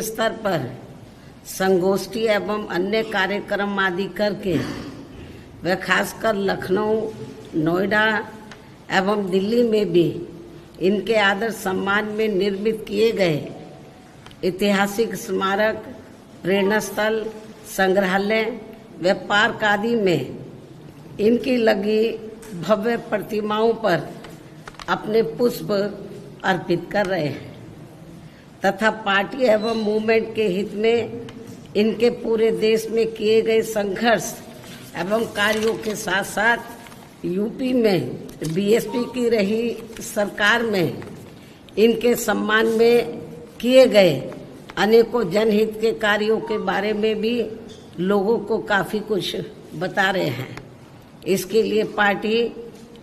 स्तर पर संगोष्ठी एवं अन्य कार्यक्रम आदि करके व खासकर लखनऊ, नोएडा एवं दिल्ली में भी इनके आदर सम्मान में निर्मित किए गए ऐतिहासिक स्मारक, प्रेरणा स्थल, संग्रहालय व पार्क आदि में इनकी लगी भव्य प्रतिमाओं पर अपने पुष्प अर्पित कर रहे हैं तथा पार्टी एवं मूवमेंट के हित में इनके पूरे देश में किए गए संघर्ष एवं कार्यों के साथ साथ यूपी में बीएसपी की रही सरकार में इनके सम्मान में किए गए अनेकों जनहित के कार्यों के बारे में भी लोगों को काफी कुछ बता रहे हैं। इसके लिए पार्टी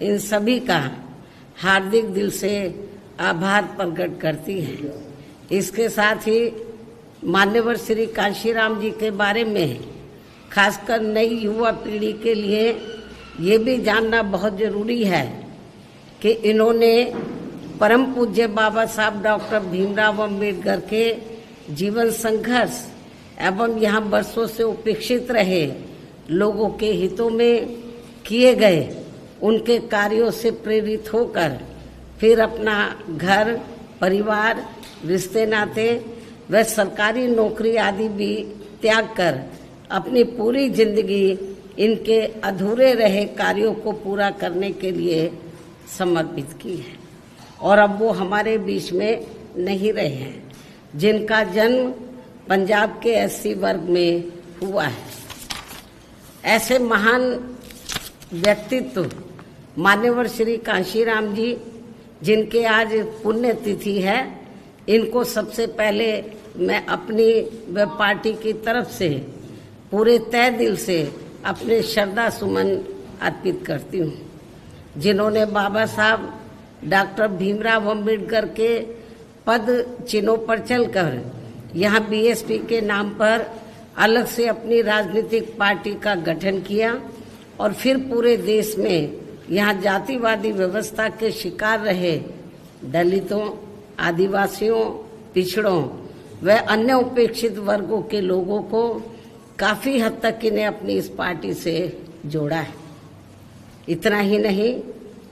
इन सभी का हार्दिक दिल से आभार प्रकट करती है। इसके साथ ही मान्यवर श्री कांशीराम जी के बारे में खासकर नई युवा पीढ़ी के लिए ये भी जानना बहुत जरूरी है कि इन्होंने परम पूज्य बाबा साहब डॉक्टर भीमराव अम्बेडकर के जीवन संघर्ष एवं यहाँ वर्षों से उपेक्षित रहे लोगों के हितों में किए गए उनके कार्यों से प्रेरित होकर फिर अपना घर, परिवार, रिश्ते नाते व सरकारी नौकरी आदि भी त्याग कर अपनी पूरी जिंदगी इनके अधूरे रहे कार्यों को पूरा करने के लिए समर्पित की है और अब वो हमारे बीच में नहीं रहे हैं, जिनका जन्म पंजाब के एससी वर्ग में हुआ है। ऐसे महान व्यक्तित्व मान्यवर श्री कांशीराम जी, जिनके आज पुण्यतिथि है, इनको सबसे पहले मैं अपनी व पार्टी की तरफ से पूरे तय दिल से अपने श्रद्धा सुमन अर्पित करती हूँ, जिन्होंने बाबा साहब डॉक्टर भीमराव अम्बेडकर के पद चिन्हों पर चलकर यहाँ बीएसपी के नाम पर अलग से अपनी राजनीतिक पार्टी का गठन किया और फिर पूरे देश में यहाँ जातिवादी व्यवस्था के शिकार रहे दलितों, आदिवासियों, पिछड़ों व अन्य उपेक्षित वर्गों के लोगों को काफी हद तक इन्हें अपनी इस पार्टी से जोड़ा है। इतना ही नहीं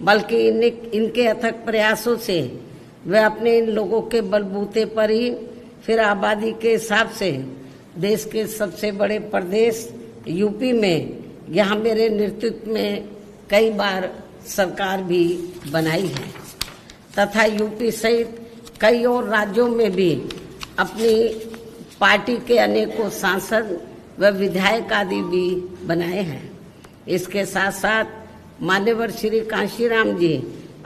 बल्कि इनके अथक प्रयासों से वे अपने इन लोगों के बलबूते पर ही फिर आबादी के हिसाब से देश के सबसे बड़े प्रदेश यूपी में यहाँ मेरे नेतृत्व में कई बार सरकार भी बनाई है तथा यूपी सहित कई और राज्यों में भी अपनी पार्टी के अनेकों सांसद व विधायक आदि भी बनाए हैं। इसके साथ साथ मान्यवर श्री कांशीराम जी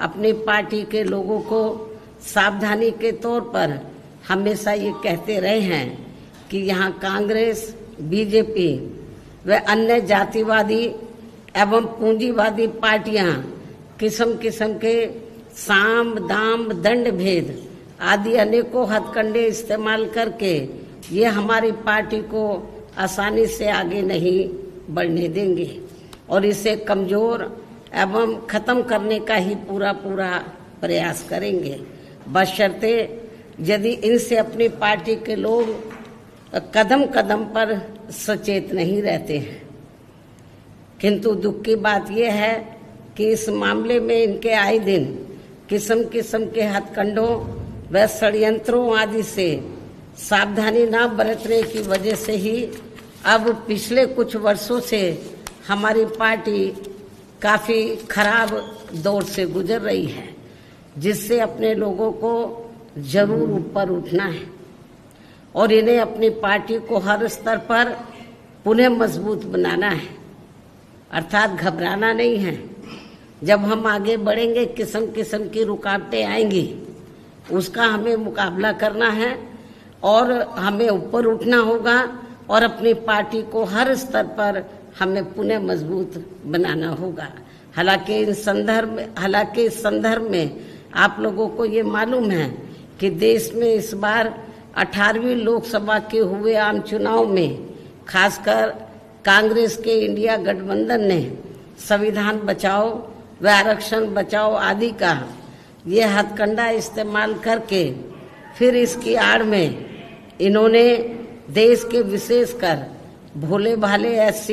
अपनी पार्टी के लोगों को सावधानी के तौर पर हमेशा ये कहते रहे हैं कि यहाँ कांग्रेस, बीजेपी व अन्य जातिवादी एवं पूंजीवादी पार्टियां किस्म किस्म के साम, दाम, दंड भेद आदि अनेकों हथकंडे इस्तेमाल करके ये हमारी पार्टी को आसानी से आगे नहीं बढ़ने देंगे और इसे कमजोर एवं खत्म करने का ही पूरा प्रयास करेंगे, बशर्ते यदि इनसे अपनी पार्टी के लोग कदम कदम पर सचेत नहीं रहते हैं। किंतु दुख की बात यह है कि इस मामले में इनके आए दिन किस्म किस्म के हथकंडों व षड्यंत्रों आदि से सावधानी न बरतने की वजह से ही अब पिछले कुछ वर्षों से हमारी पार्टी काफी खराब दौर से गुजर रही है, जिससे अपने लोगों को जरूर ऊपर उठना है और इन्हें अपनी पार्टी को हर स्तर पर पुनः मजबूत बनाना है, अर्थात घबराना नहीं है। जब हम आगे बढ़ेंगे किस्म किस्म की रुकावटें आएंगी, उसका हमें मुकाबला करना है और हमें ऊपर उठना होगा और अपनी पार्टी को हर स्तर पर हमें पुनः मजबूत बनाना होगा। हालांकि इस संदर्भ में आप लोगों को ये मालूम है कि देश में इस बार 18वीं लोकसभा के हुए आम चुनाव में खासकर कांग्रेस के इंडिया गठबंधन ने संविधान बचाओ व आरक्षण बचाओ आदि का ये हथकंडा इस्तेमाल करके फिर इसकी आड़ में इन्होंने देश के विशेषकर भोले भाले SC,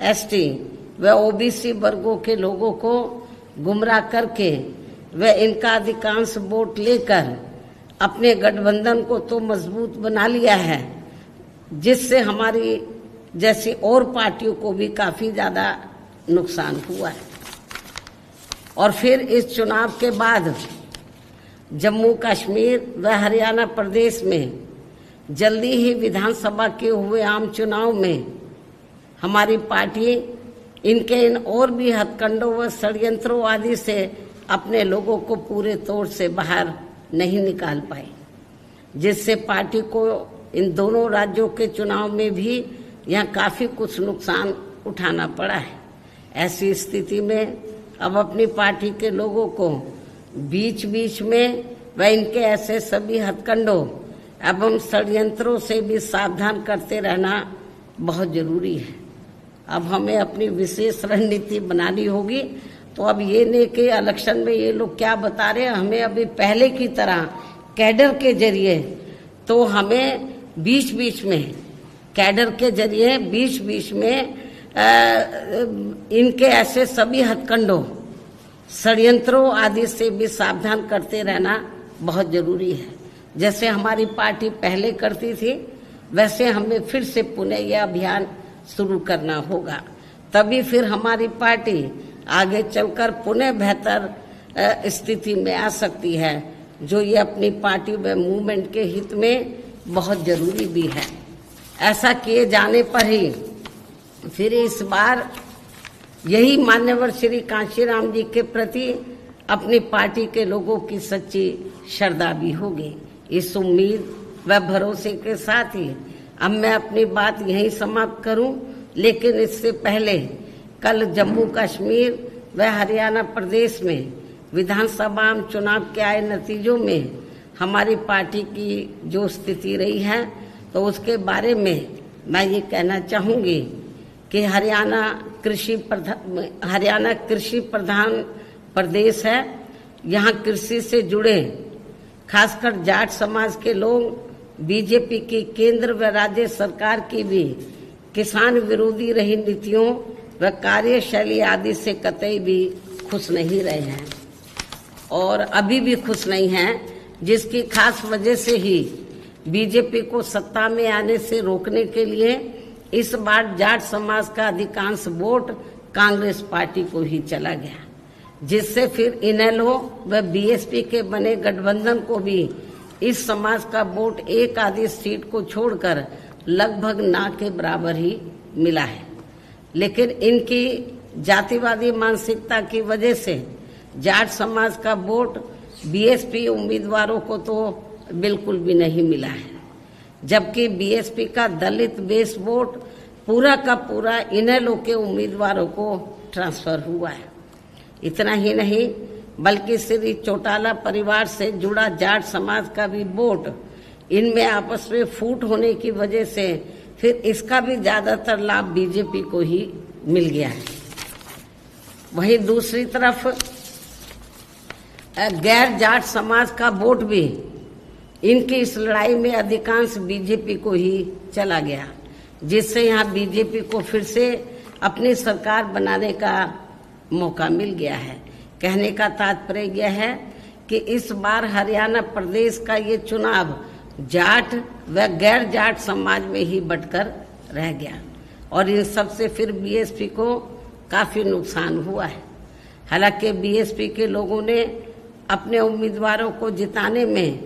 ST व OBC वर्गों के लोगों को गुमराह करके व इनका अधिकांश वोट लेकर अपने गठबंधन को तो मजबूत बना लिया है, जिससे हमारी जैसी और पार्टियों को भी काफी ज्यादा नुकसान हुआ है। और फिर इस चुनाव के बाद जम्मू कश्मीर व हरियाणा प्रदेश में जल्दी ही विधानसभा के हुए आम चुनाव में हमारी पार्टी इनके इन और भी हथकंडों व षड्यंत्रों आदि से अपने लोगों को पूरे तौर से बाहर नहीं निकाल पाई, जिससे पार्टी को इन दोनों राज्यों के चुनाव में भी यहाँ काफी कुछ नुकसान उठाना पड़ा है। ऐसी स्थिति में अब अपनी पार्टी के लोगों को बीच बीच में व इनके ऐसे सभी हथकंडों एवं षड्यंत्रों से भी सावधान करते रहना बहुत जरूरी है। अब हमें अपनी विशेष रणनीति बनानी होगी। तो अब ये नहीं कि इलेक्शन में ये लोग क्या बता रहे हैं, हमें अभी पहले की तरह कैडर के जरिए तो हमें बीच बीच में कैडर के जरिए बीच बीच में इनके ऐसे सभी हथकंडों षड्यंत्रों आदि से भी सावधान करते रहना बहुत जरूरी है। जैसे हमारी पार्टी पहले करती थी, वैसे हमें फिर से पुनः यह अभियान शुरू करना होगा। तभी फिर हमारी पार्टी आगे चलकर पुनः बेहतर स्थिति में आ सकती है, जो ये अपनी पार्टी व मूवमेंट के हित में बहुत जरूरी भी है। ऐसा किए जाने पर ही फिर इस बार यही मान्यवर श्री कांशीराम जी के प्रति अपनी पार्टी के लोगों की सच्ची श्रद्धा भी होगी। इस उम्मीद व भरोसे के साथ ही अब मैं अपनी बात यहीं समाप्त करूं, लेकिन इससे पहले कल जम्मू कश्मीर व हरियाणा प्रदेश में विधानसभा चुनाव के आए नतीजों में हमारी पार्टी की जो स्थिति रही है, तो उसके बारे में मैं ये कहना चाहूँगी कि हरियाणा कृषि प्रधान प्रदेश है। यहाँ कृषि से जुड़े खासकर जाट समाज के लोग बीजेपी की केंद्र व राज्य सरकार की भी किसान विरोधी रही नीतियों व कार्यशैली आदि से कतई भी खुश नहीं रहे हैं और अभी भी खुश नहीं हैं, जिसकी खास वजह से ही बीजेपी को सत्ता में आने से रोकने के लिए इस बार जाट समाज का अधिकांश वोट कांग्रेस पार्टी को ही चला गया, जिससे फिर इनेलो व बीएसपी के बने गठबंधन को भी इस समाज का वोट एक आधी सीट को छोड़कर लगभग ना के बराबर ही मिला है। लेकिन इनकी जातिवादी मानसिकता की वजह से जाट समाज का वोट बीएसपी उम्मीदवारों को तो बिल्कुल भी नहीं मिला है, जबकि बीएसपी का दलित बेस वोट पूरा का पूरा इनेलो के उम्मीदवारों को ट्रांसफर हुआ है। इतना ही नहीं, बल्कि श्री चौटाला परिवार से जुड़ा जाट समाज का भी वोट इनमें आपस में फूट होने की वजह से फिर इसका भी ज्यादातर लाभ बीजेपी को ही मिल गया है। वहीं दूसरी तरफ गैर जाट समाज का वोट भी इनकी इस लड़ाई में अधिकांश बीजेपी को ही चला गया, जिससे यहाँ बीजेपी को फिर से अपनी सरकार बनाने का मौका मिल गया है। कहने का तात्पर्य यह है कि इस बार हरियाणा प्रदेश का ये चुनाव जाट व गैर जाट समाज में ही बंटकर रह गया और इन सबसे फिर बीएसपी को काफी नुकसान हुआ है। हालांकि बीएसपी के लोगों ने अपने उम्मीदवारों को जिताने में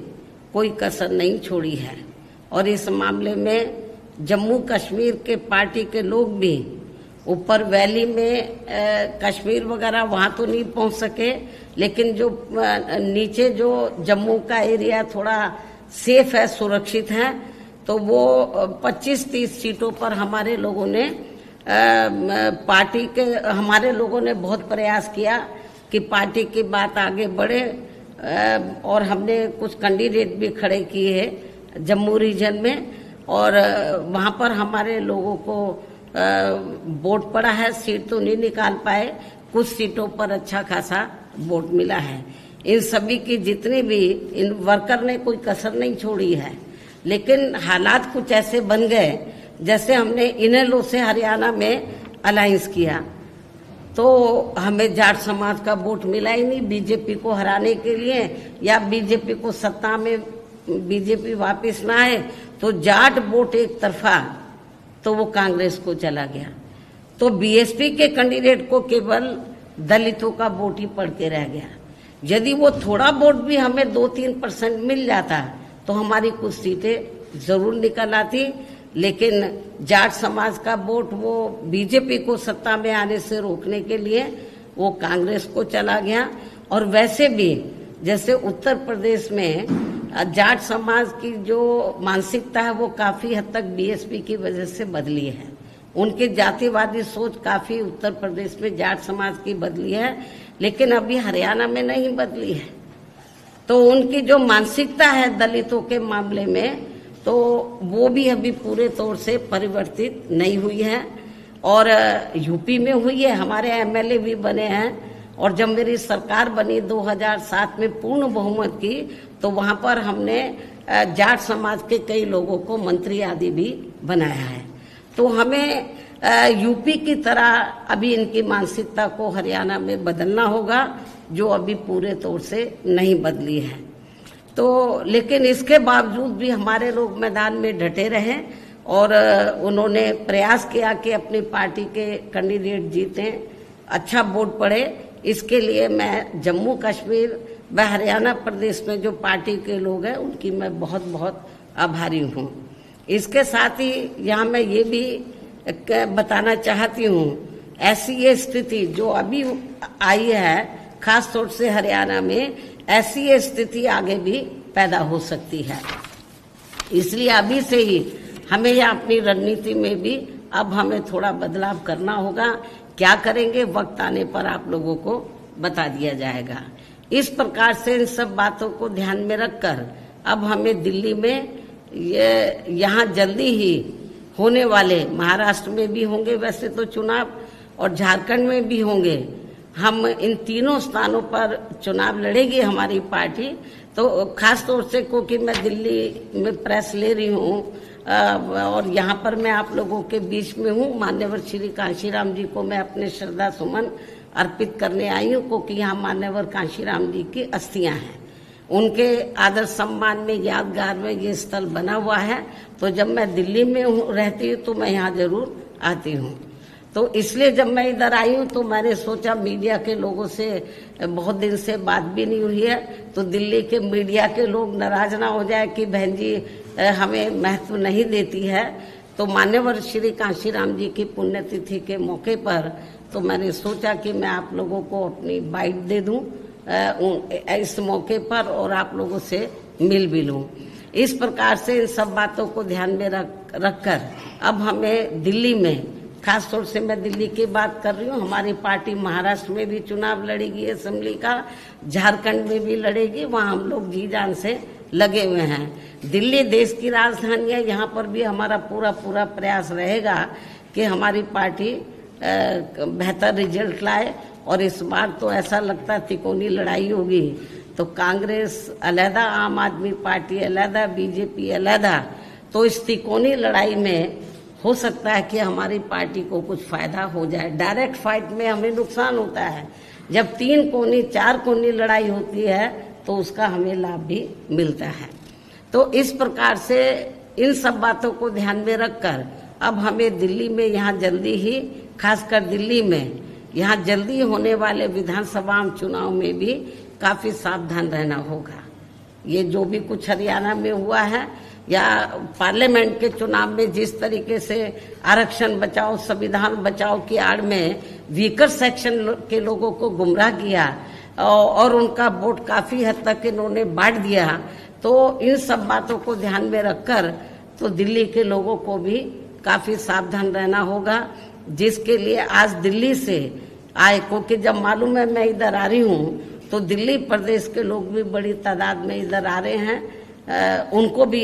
कोई कसर नहीं छोड़ी है और इस मामले में जम्मू कश्मीर के पार्टी के लोग भी ऊपर वैली में कश्मीर वगैरह वहां तो नहीं पहुंच सके, लेकिन जो नीचे जो जम्मू का एरिया थोड़ा सेफ है, सुरक्षित है, तो वो 25-30 सीटों पर हमारे लोगों ने हमारे लोगों ने बहुत प्रयास किया कि पार्टी की बात आगे बढ़े और हमने कुछ कैंडिडेट भी खड़े किए हैं जम्मू रीजन में और वहां पर हमारे लोगों को वोट पड़ा है। सीट तो नहीं निकाल पाए, कुछ सीटों पर अच्छा खासा वोट मिला है। इन सभी की जितनी भी इन वर्कर ने कोई कसर नहीं छोड़ी है। लेकिन हालात कुछ ऐसे बन गए, जैसे हमने इनेलो से हरियाणा में अलायंस किया तो हमें जाट समाज का वोट मिला ही नहीं बीजेपी को हराने के लिए, या बीजेपी को सत्ता में बीजेपी वापस ना आए तो जाट वोट एक तरफा तो वो कांग्रेस को चला गया। तो बीएसपी के कैंडिडेट को केवल दलितों का वोट ही पड़ के रह गया। यदि वो थोड़ा वोट भी हमें 2-3% मिल जाता तो हमारी कुछ सीटें जरूर निकल आती, लेकिन जाट समाज का वोट वो बीजेपी को सत्ता में आने से रोकने के लिए वो कांग्रेस को चला गया। और वैसे भी जैसे उत्तर प्रदेश में जाट समाज की जो मानसिकता है वो काफी हद तक बीएसपी की वजह से बदली है। उनकी जातिवादी सोच काफी उत्तर प्रदेश में जाट समाज की बदली है, लेकिन अभी हरियाणा में नहीं बदली है। तो उनकी जो मानसिकता है दलितों के मामले में तो वो भी अभी पूरे तौर से परिवर्तित नहीं हुई है। और यूपी में हुई है, हमारे एमएलए भी बने हैं। और जब मेरी सरकार बनी 2007 में पूर्ण बहुमत की तो वहां पर हमने जाट समाज के कई लोगों को मंत्री आदि भी बनाया है। तो हमें यूपी की तरह अभी इनकी मानसिकता को हरियाणा में बदलना होगा, जो अभी पूरे तौर से नहीं बदली है। तो लेकिन इसके बावजूद भी हमारे लोग मैदान में डटे रहे और उन्होंने प्रयास किया कि अपनी पार्टी के कैंडिडेट जीतें, अच्छा वोट पड़े। इसके लिए मैं जम्मू कश्मीर व हरियाणा प्रदेश में जो पार्टी के लोग हैं उनकी मैं बहुत बहुत आभारी हूँ। इसके साथ ही यहाँ मैं ये भी बताना चाहती हूँ, ऐसी ये स्थिति जो अभी आई है खास तौर से हरियाणा में, ऐसी ये स्थिति आगे भी पैदा हो सकती है। इसलिए अभी से ही हमें या अपनी रणनीति में भी अब हमें थोड़ा बदलाव करना होगा। क्या करेंगे वक्त आने पर आप लोगों को बता दिया जाएगा। इस प्रकार से इन सब बातों को ध्यान में रखकर अब हमें दिल्ली में यहाँ जल्दी ही होने वाले, महाराष्ट्र में भी होंगे वैसे तो चुनाव और झारखंड में भी होंगे, हम इन तीनों स्थानों पर चुनाव लड़ेगी हमारी पार्टी। तो खास तौर से क्योंकि मैं दिल्ली में प्रेस ले रही हूँ और यहाँ पर मैं आप लोगों के बीच में हूँ, मान्यवर श्री कांशीराम जी को मैं अपने श्रद्धा सुमन अर्पित करने आई हूँ, क्योंकि यहाँ मान्यवर कांशीराम जी की अस्थियां हैं। उनके आदर सम्मान में यादगार में ये स्थल बना हुआ है। तो जब मैं दिल्ली में रहती हूँ तो मैं यहाँ जरूर आती हूँ। तो इसलिए जब मैं इधर आई हूँ तो मैंने सोचा मीडिया के लोगों से बहुत दिन से बात भी नहीं हुई है, तो दिल्ली के मीडिया के लोग नाराज ना हो जाए कि बहन जी हमें महत्व नहीं देती है। तो मान्यवर श्री कांशीराम जी की पुण्यतिथि के मौके पर तो मैंने सोचा कि मैं आप लोगों को अपनी बाइट दे दूं इस मौके पर और आप लोगों से मिल भी लूं। इस प्रकार से इन सब बातों को ध्यान में रखकर अब हमें दिल्ली में, खास तौर से मैं दिल्ली की बात कर रही हूँ, हमारी पार्टी महाराष्ट्र में भी चुनाव लड़ेगी असेंबली का, झारखंड में भी लड़ेगी, वहाँ हम लोग जी जान से लगे हुए हैं। दिल्ली देश की राजधानी है, यहाँ पर भी हमारा पूरा प्रयास रहेगा कि हमारी पार्टी बेहतर रिजल्ट लाए। और इस बार तो ऐसा लगता है तिकोनी लड़ाई होगी, तो कांग्रेस अलहदा, आम आदमी पार्टी अलहदा, बीजेपी अलहदा। तो इस तिकोनी लड़ाई में हो सकता है कि हमारी पार्टी को कुछ फायदा हो जाए। डायरेक्ट फाइट में हमें नुकसान होता है, जब 3 कोनी 4 कोनी लड़ाई होती है तो उसका हमें लाभ भी मिलता है। तो इस प्रकार से इन सब बातों को ध्यान में रखकर अब हमें दिल्ली में यहाँ जल्दी ही, खासकर दिल्ली में यहाँ जल्दी होने वाले विधानसभा चुनाव में भी काफी सावधान रहना होगा। ये जो भी कुछ हरियाणा में हुआ है या पार्लियामेंट के चुनाव में जिस तरीके से आरक्षण बचाओ, संविधान बचाओ की आड़ में वीकर सेक्शन के लोगों को गुमराह किया और उनका वोट काफी हद तक इन्होंने बांट दिया, तो इन सब बातों को ध्यान में रखकर तो दिल्ली के लोगों को भी काफी सावधान रहना होगा। जिसके लिए आज दिल्ली से आए, क्योंकि जब मालूम है मैं इधर आ रही हूँ तो दिल्ली प्रदेश के लोग भी बड़ी तादाद में इधर आ रहे हैं। उनको भी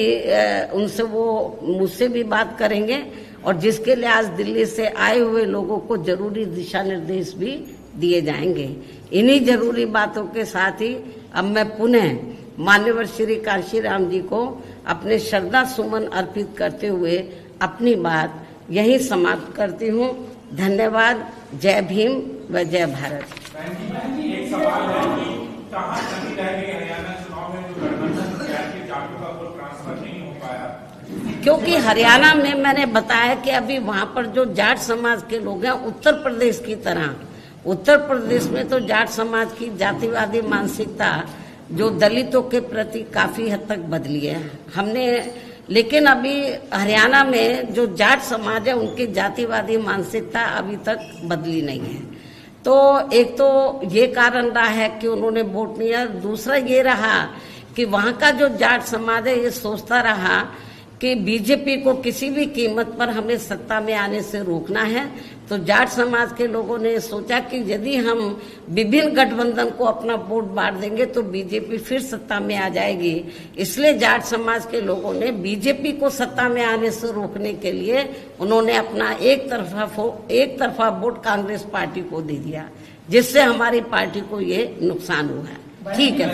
उनसे वो मुझसे भी बात करेंगे और जिसके लिए आज दिल्ली से आए हुए लोगों को जरूरी दिशा निर्देश भी दिए जाएंगे। इन्हीं जरूरी बातों के साथ ही अब मैं पुनः मान्यवर श्री कांशीराम जी को अपने श्रद्धा सुमन अर्पित करते हुए अपनी बात यही समाप्त करती हूँ। धन्यवाद। जय भीम व जय भारत। एक सवाल है कि कहाँ कमी रह गई हरियाणा चुनाव में जो गठबंधन के जाटों का वोट ट्रांसफर नहीं हो पाया? क्योंकि हरियाणा में मैंने बताया कि अभी वहां पर जो जाट समाज के लोग हैं, उत्तर प्रदेश की तरह, उत्तर प्रदेश में तो जाट समाज की जातिवादी मानसिकता जो दलितों के प्रति काफी हद तक बदली है हमने, लेकिन अभी हरियाणा में जो जाट समाज है उनकी जातिवादी मानसिकता अभी तक बदली नहीं है। तो एक तो ये कारण रहा है कि उन्होंने वोट नहीं दिया। दूसरा ये रहा कि वहां का जो जाट समाज है ये सोचता रहा कि बीजेपी को किसी भी कीमत पर हमें सत्ता में आने से रोकना है। तो जाट समाज के लोगों ने सोचा कि यदि हम विभिन्न गठबंधन को अपना वोट बांट देंगे तो बीजेपी फिर सत्ता में आ जाएगी। इसलिए जाट समाज के लोगों ने बीजेपी को सत्ता में आने से रोकने के लिए उन्होंने अपना एक तरफा वोट कांग्रेस पार्टी को दे दिया, जिससे हमारी पार्टी को ये नुकसान हुआ है। ठीक है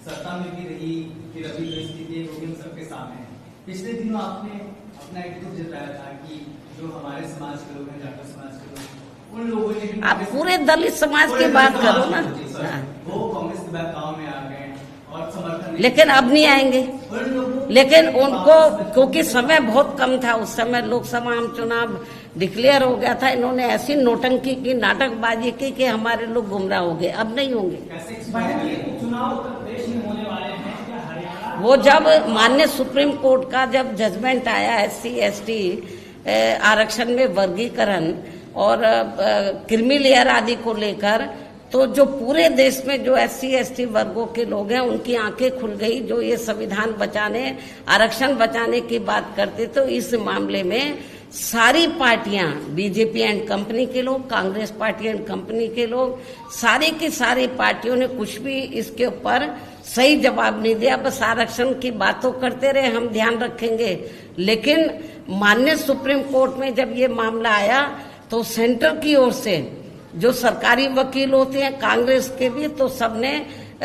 सत्ता में भी रही, फिर अभी जो स्थिति है वो भी हम सबके सामने है। पिछले दिनों आपने अपना एक दुख जताया था कि जो हमारे समाज के लोग हैं, जाटो समाज के लोग, उन लोगों ने आप पूरे दलित समाज की बात करो ना, वो कांग्रेस के बहकाव में आ गए और समर्थन, लेकिन अब नहीं आएंगे। लेकिन उनको क्योंकि समय बहुत कम था, उस समय लोकसभा चुनाव डिक्लेयर हो गया था, इन्होंने ऐसी नोटंकी की, नाटकबाजी की कि हमारे लोग गुमराह हो गए। अब नहीं होंगे। वो जब माननीय सुप्रीम कोर्ट का जब जजमेंट आया SC/ST आरक्षण में वर्गीकरण और क्रीमी लेयर आदि को लेकर, तो जो पूरे देश में जो SC/ST वर्गों के लोग हैं उनकी आंखें खुल गई, जो ये संविधान बचाने, आरक्षण बचाने की बात करते। तो इस मामले में सारी पार्टियां, बीजेपी एंड कंपनी के लोग, कांग्रेस पार्टी एंड कंपनी के लोग, सारी की सारी पार्टियों ने कुछ भी इसके ऊपर सही जवाब नहीं दिया। बस आरक्षण की बातों करते रहे, हम ध्यान रखेंगे। लेकिन माननीय सुप्रीम कोर्ट में जब ये मामला आया तो सेंटर की ओर से जो सरकारी वकील होते हैं, कांग्रेस के भी, तो सबने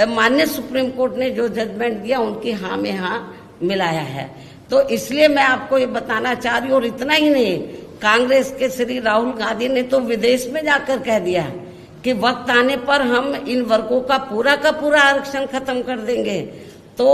माननीय सुप्रीम कोर्ट ने जो जजमेंट दिया उनकी हाँ में हाँ मिलाया है। तो इसलिए मैं आपको ये बताना चाह रही हूँ। और इतना ही नहीं, कांग्रेस के श्री राहुल गांधी ने तो विदेश में जाकर कह दिया कि वक्त आने पर हम इन वर्गों का पूरा आरक्षण खत्म कर देंगे। तो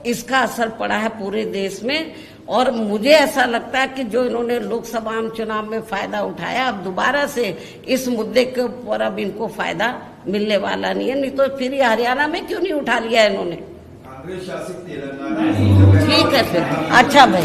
इसका असर पड़ा है पूरे देश में। और मुझे ऐसा लगता है कि जो इन्होंने लोकसभा चुनाव में फायदा उठाया, अब दोबारा से इस मुद्दे के ऊपर अब इनको फायदा मिलने वाला नहीं है। नहीं तो फिर ये हरियाणा में क्यों नहीं उठा लिया इन्होंने? कांग्रेस शासित तेलंगाना। ठीक है फिर, अच्छा भाई।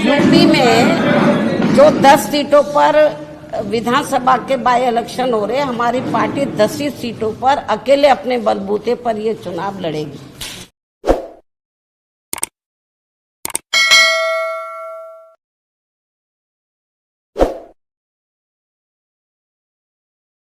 यूपी में जो 10 सीटों पर विधानसभा के बाय इलेक्शन हो रहे, हमारी पार्टी 10 सीटों पर अकेले अपने बलबूते पर ये चुनाव लड़ेगी।